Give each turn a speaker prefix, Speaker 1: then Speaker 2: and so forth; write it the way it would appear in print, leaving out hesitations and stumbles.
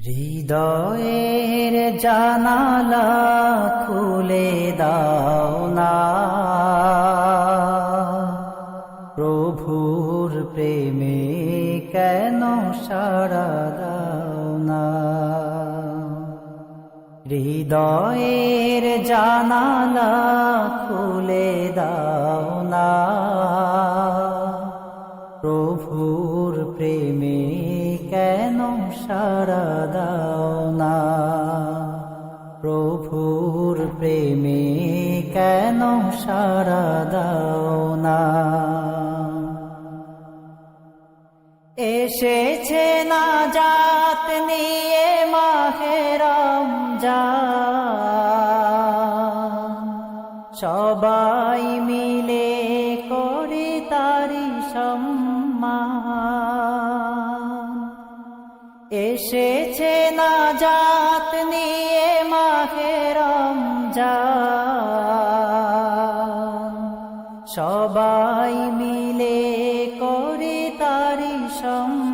Speaker 1: হৃদয়ের জানালা খুলে দাও না, প্রভুর প্রেমে কেন সাড়া দাও না। হৃদয়ের জানালা খুলে দাও না, প্রভুর প্রেমে কেন সাড়া দাও না। প্রভুর প্রেমে কেন সাড়া দাও না। এসেছে নাজাত নিয়ে মাহে রমজান, সবাই মিলে করি তারি সম্মান। এসেছে নাজাত নিয়ে মাহে রমজান, সবাই মিলে করি তারি সম্মান।